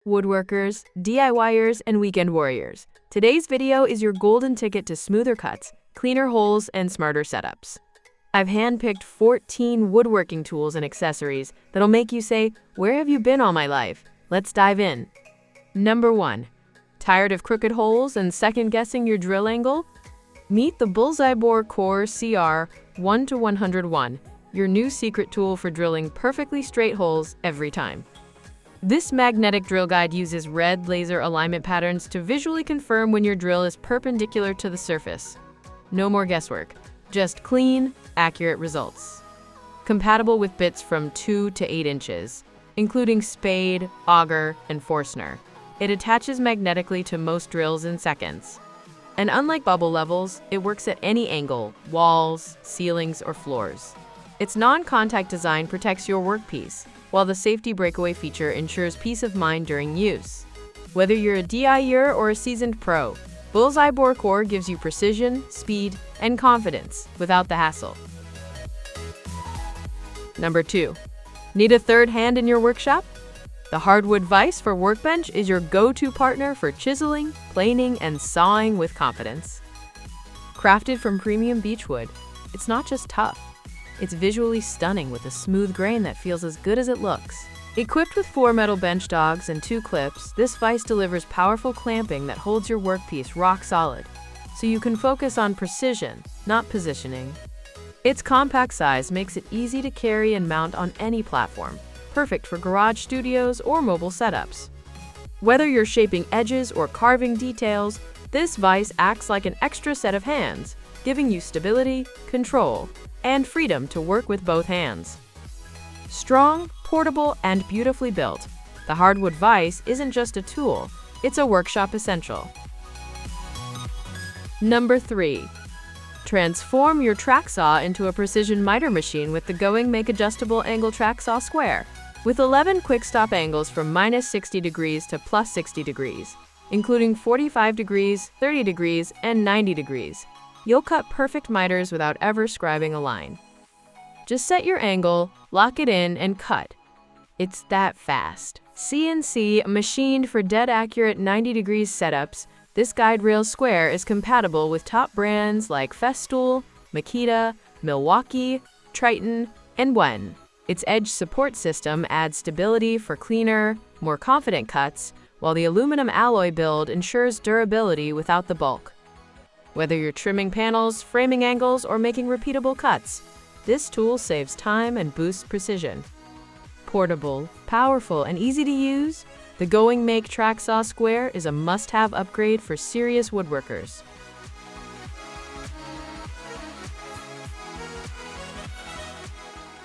Woodworkers, DIYers, and weekend warriors. Today's video is your golden ticket to smoother cuts, cleaner holes, and smarter setups. I've handpicked 14 woodworking tools and accessories that'll make you say, "Where have you been all my life?" Let's dive in. Number 1. Tired of crooked holes and second-guessing your drill angle? Meet the Bullseye BoreCore CR 1-101, your new secret tool for drilling perfectly straight holes every time. This magnetic drill guide uses red laser alignment patterns to visually confirm when your drill is perpendicular to the surface. No more guesswork, just clean, accurate results. Compatible with bits from 2 to 8 inches, including spade, auger, and Forstner. It attaches magnetically to most drills in seconds. And unlike bubble levels, it works at any angle, walls, ceilings, or floors. Its non-contact design protects your workpiece, while the safety breakaway feature ensures peace of mind during use. Whether you're a DIYer or a seasoned pro, Bullseye BoreCore gives you precision, speed, and confidence without the hassle. Number 2. Need a third hand in your workshop? The Hardwood Vice for Workbench is your go-to partner for chiseling, planing, and sawing with confidence. Crafted from premium beechwood, it's not just tough. It's visually stunning with a smooth grain that feels as good as it looks. Equipped with 4 metal bench dogs and 2 clips, this vise delivers powerful clamping that holds your workpiece rock solid, so you can focus on precision, not positioning. Its compact size makes it easy to carry and mount on any platform, perfect for garage studios or mobile setups. Whether you're shaping edges or carving details, this vise acts like an extra set of hands, giving you stability, control, and freedom to work with both hands. Strong, portable, and beautifully built, the Hardwood Vice isn't just a tool, it's a workshop essential. Number 3. Transform your track saw into a precision miter machine with the Going Make Adjustable Angle Track Saw Square. With 11 quick stop angles from -60 degrees to +60 degrees, including 45 degrees, 30 degrees, and 90 degrees, you'll cut perfect miters without ever scribing a line. Just set your angle, lock it in, and cut. It's that fast. CNC machined for dead accurate 90 degrees setups, this guide rail square is compatible with top brands like Festool, Makita, Milwaukee, Triton, and Wen. Its edge support system adds stability for cleaner, more confident cuts, while the aluminum alloy build ensures durability without the bulk. Whether you're trimming panels, framing angles, or making repeatable cuts, this tool saves time and boosts precision. Portable, powerful, and easy to use, the Going Make Track Saw Square is a must-have upgrade for serious woodworkers.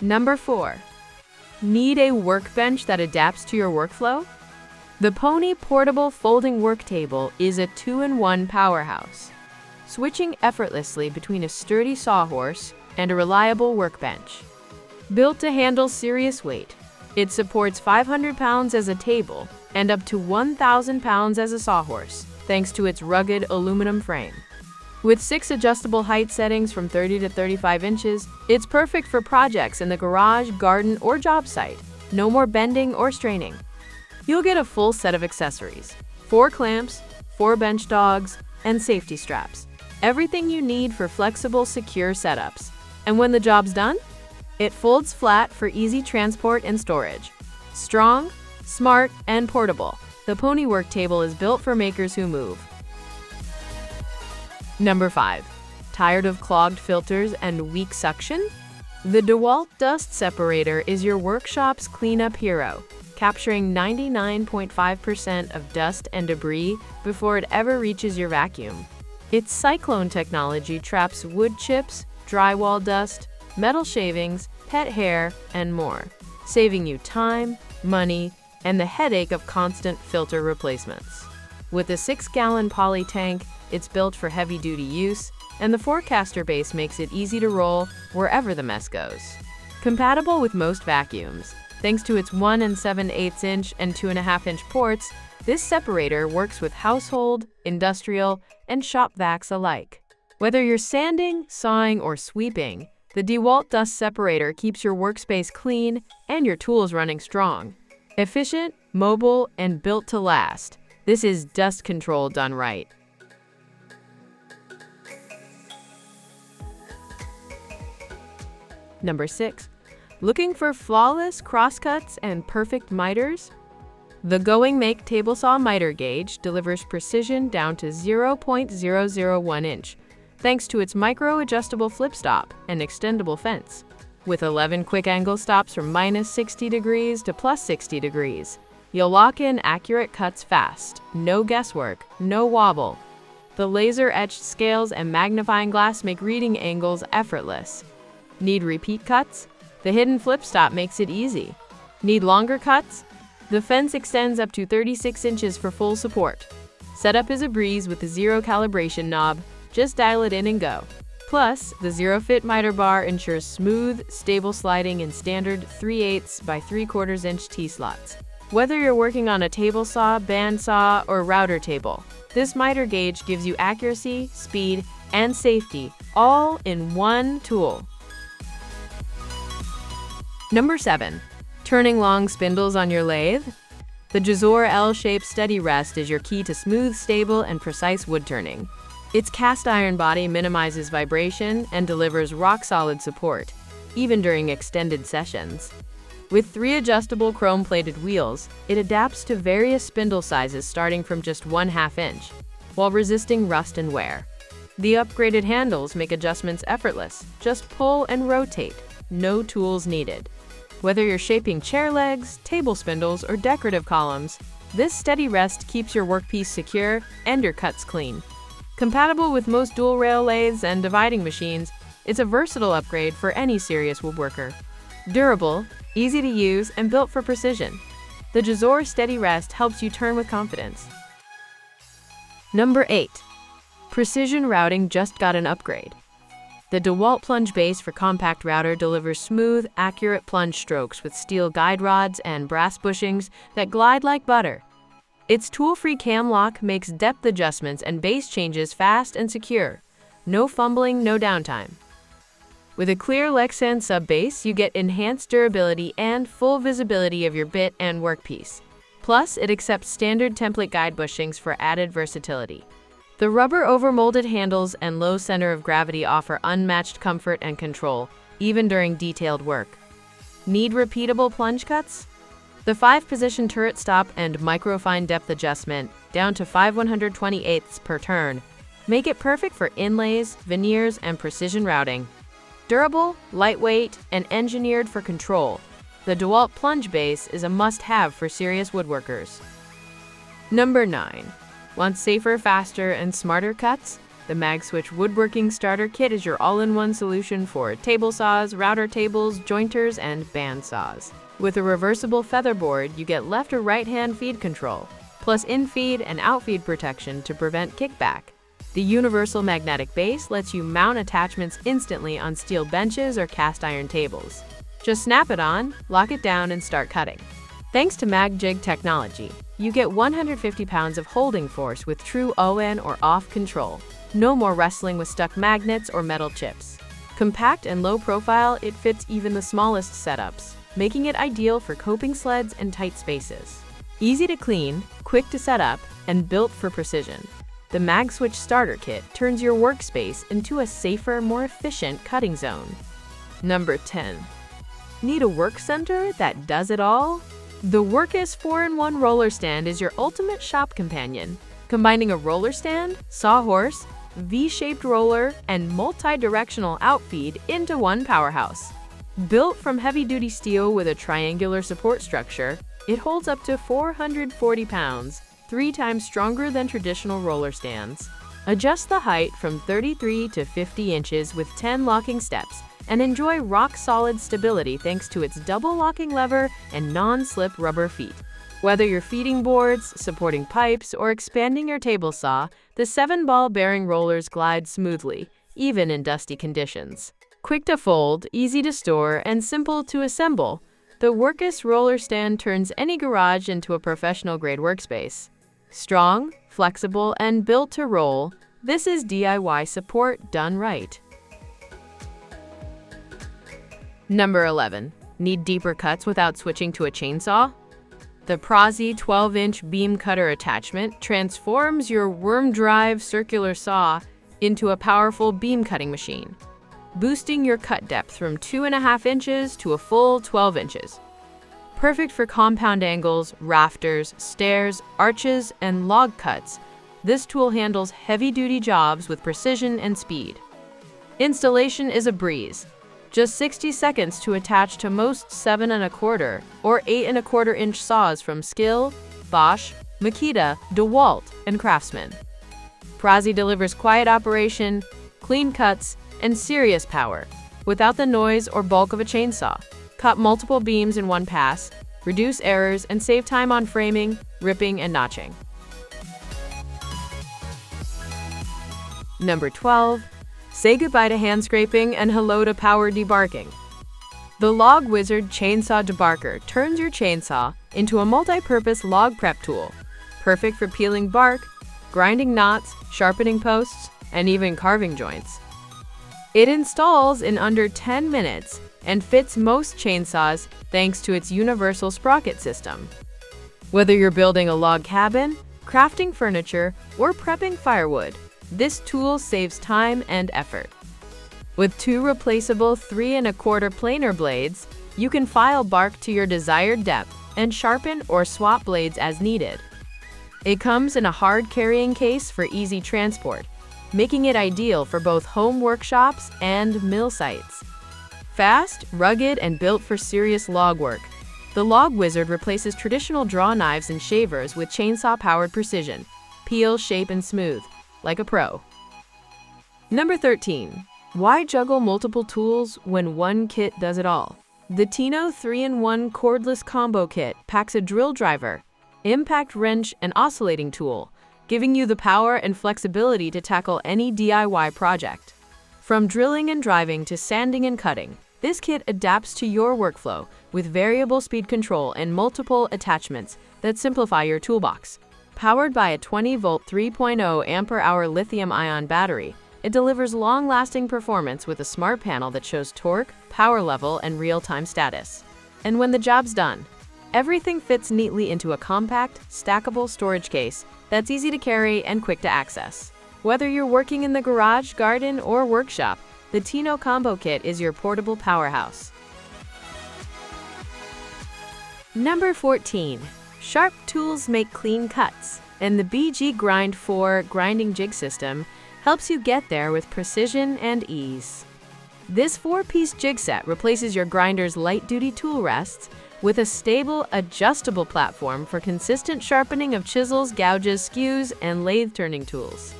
Number 4. Need a workbench that adapts to your workflow? The Pony Portable Folding Work Table is a 2-in-1 powerhouse, switching effortlessly between a sturdy sawhorse and a reliable workbench. Built to handle serious weight, it supports 500 pounds as a table and up to 1,000 pounds as a sawhorse, thanks to its rugged aluminum frame. With 6 adjustable height settings from 30 to 35 inches, it's perfect for projects in the garage, garden, or job site. No more bending or straining. You'll get a full set of accessories: 4 clamps, 4 bench dogs, and safety straps. Everything you need for flexible, secure setups. And when the job's done, it folds flat for easy transport and storage. Strong, smart, and portable, the Pony Work Table is built for makers who move. Number 5. Tired of clogged filters and weak suction? The DeWalt Dust Separator is your workshop's cleanup hero, capturing 99.5% of dust and debris before it ever reaches your vacuum. Its cyclone technology traps wood chips, drywall dust, metal shavings, pet hair, and more, saving you time, money, and the headache of constant filter replacements. With a 6-gallon poly tank, it's built for heavy-duty use, and the Forecaster base makes it easy to roll wherever the mess goes. Compatible with most vacuums, thanks to its 1 7/8 inch and 2.5 inch ports, this separator works with household, industrial, and shop vacs alike. Whether you're sanding, sawing, or sweeping, the DeWalt Dust Separator keeps your workspace clean and your tools running strong. Efficient, mobile, and built to last. This is dust control done right. Number 6. Looking for flawless crosscuts and perfect miters? The Going Make table saw miter gauge delivers precision down to 0.001 inch, thanks to its micro-adjustable flip stop and extendable fence. With 11 quick angle stops from -60 degrees to +60 degrees, you'll lock in accurate cuts fast, no guesswork, no wobble. The laser-etched scales and magnifying glass make reading angles effortless. Need repeat cuts? The hidden flip stop makes it easy. Need longer cuts? The fence extends up to 36 inches for full support. Setup is a breeze with the zero calibration knob. Just dial it in and go. Plus, the Zero Fit miter bar ensures smooth, stable sliding in standard 3/8 by 3/4 inch T-slots. Whether you're working on a table saw, band saw, or router table, this miter gauge gives you accuracy, speed, and safety, all in one tool. Number 7. Turning long spindles on your lathe? The Jazor L-shaped steady rest is your key to smooth, stable, and precise wood turning. Its cast iron body minimizes vibration and delivers rock-solid support, even during extended sessions. With 3 adjustable chrome-plated wheels, it adapts to various spindle sizes starting from just 1/2 inch, while resisting rust and wear. The upgraded handles make adjustments effortless. Just pull and rotate, no tools needed. Whether you're shaping chair legs, table spindles, or decorative columns, this steady rest keeps your workpiece secure and your cuts clean. Compatible with most dual rail lathes and dividing machines, it's a versatile upgrade for any serious woodworker. Durable, easy to use, and built for precision, the Jazor Steady Rest helps you turn with confidence. Number 8. Precision routing just got an upgrade. The DeWalt plunge base for compact router delivers smooth, accurate plunge strokes with steel guide rods and brass bushings that glide like butter. Its tool-free cam lock makes depth adjustments and base changes fast and secure. No fumbling, no downtime. With a clear Lexan sub-base, you get enhanced durability and full visibility of your bit and workpiece. Plus, it accepts standard template guide bushings for added versatility. The rubber over-molded handles and low center of gravity offer unmatched comfort and control, even during detailed work. Need repeatable plunge cuts? The 5-position turret stop and microfine depth adjustment, down to 5/128ths per turn, make it perfect for inlays, veneers, and precision routing. Durable, lightweight, and engineered for control, the DeWalt plunge base is a must-have for serious woodworkers. Number 9. Want safer, faster, and smarter cuts? The Magswitch Woodworking Starter Kit is your all-in-one solution for table saws, router tables, jointers, and band saws. With a reversible featherboard, you get left or right-hand feed control, plus in-feed and out-feed protection to prevent kickback. The universal magnetic base lets you mount attachments instantly on steel benches or cast iron tables. Just snap it on, lock it down, and start cutting. Thanks to MagJig technology, you get 150 pounds of holding force with true on or off control. No more wrestling with stuck magnets or metal chips. Compact and low profile, it fits even the smallest setups, making it ideal for coping sleds and tight spaces. Easy to clean, quick to set up, and built for precision. The Magswitch Starter Kit turns your workspace into a safer, more efficient cutting zone. Number 10. Need a work center that does it all? The Workis 4-in-1 roller stand is your ultimate shop companion, combining a roller stand, sawhorse, V-shaped roller, and multi-directional outfeed into one powerhouse. Built from heavy-duty steel with a triangular support structure, it holds up to 440 pounds, 3 times stronger than traditional roller stands. Adjust the height from 33 to 50 inches with 10 locking steps, and enjoy rock-solid stability thanks to its double locking lever and non-slip rubber feet. Whether you're feeding boards, supporting pipes, or expanding your table saw, the 7-ball bearing rollers glide smoothly, even in dusty conditions. Quick to fold, easy to store, and simple to assemble, the Workis roller stand turns any garage into a professional-grade workspace. Strong, flexible, and built to roll, this is DIY support done right. Number 11. Need deeper cuts without switching to a chainsaw? The Prozy 12-inch beam cutter attachment transforms your worm drive circular saw into a powerful beam cutting machine, boosting your cut depth from 2.5 inches to a full 12 inches. Perfect for compound angles, rafters, stairs, arches, and log cuts, this tool handles heavy-duty jobs with precision and speed. Installation is a breeze. Just 60 seconds to attach to most 7.25 or 8.25 inch saws from Skill, Bosch, Makita, DeWalt, and Craftsman. Prozy delivers quiet operation, clean cuts, and serious power without the noise or bulk of a chainsaw. Cut multiple beams in one pass, reduce errors, and save time on framing, ripping, and notching. Number 12. Say goodbye to hand scraping and hello to power debarking. The Log Wizard Chainsaw Debarker turns your chainsaw into a multi-purpose log prep tool, perfect for peeling bark, grinding knots, sharpening posts, and even carving joints. It installs in under 10 minutes and fits most chainsaws thanks to its universal sprocket system. Whether you're building a log cabin, crafting furniture, or prepping firewood, this tool saves time and effort. With 2 replaceable 3.25 planer blades, you can file bark to your desired depth and sharpen or swap blades as needed. It comes in a hard carrying case for easy transport, making it ideal for both home workshops and mill sites. Fast, rugged, and built for serious log work, the Log Wizard replaces traditional draw knives and shavers with chainsaw-powered precision. Peel, shape, and smooth, like a pro. Number 13. Why juggle multiple tools when one kit does it all? The Tino 3-in-1 cordless combo kit packs a drill driver, impact wrench, and oscillating tool, giving you the power and flexibility to tackle any DIY project. From drilling and driving to sanding and cutting, this kit adapts to your workflow with variable speed control and multiple attachments that simplify your toolbox. Powered by a 20-volt 3.0 ampere-hour lithium-ion battery, it delivers long-lasting performance with a smart panel that shows torque, power level, and real-time status. And when the job's done, everything fits neatly into a compact, stackable storage case that's easy to carry and quick to access. Whether you're working in the garage, garden, or workshop, the Tino Combo Kit is your portable powerhouse. Number 14. Sharp tools make clean cuts, and the BG Grind 4 grinding jig system helps you get there with precision and ease. This 4-piece jig set replaces your grinder's light-duty tool rests with a stable, adjustable platform for consistent sharpening of chisels, gouges, skews, and lathe-turning tools.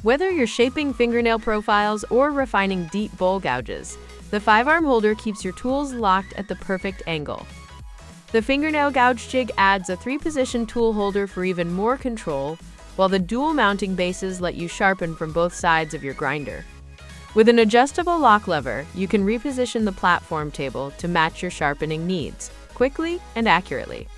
Whether you're shaping fingernail profiles or refining deep bowl gouges, the 5-arm holder keeps your tools locked at the perfect angle. The fingernail gouge jig adds a 3-position tool holder for even more control, while the dual mounting bases let you sharpen from both sides of your grinder. With an adjustable lock lever, you can reposition the platform table to match your sharpening needs, quickly and accurately.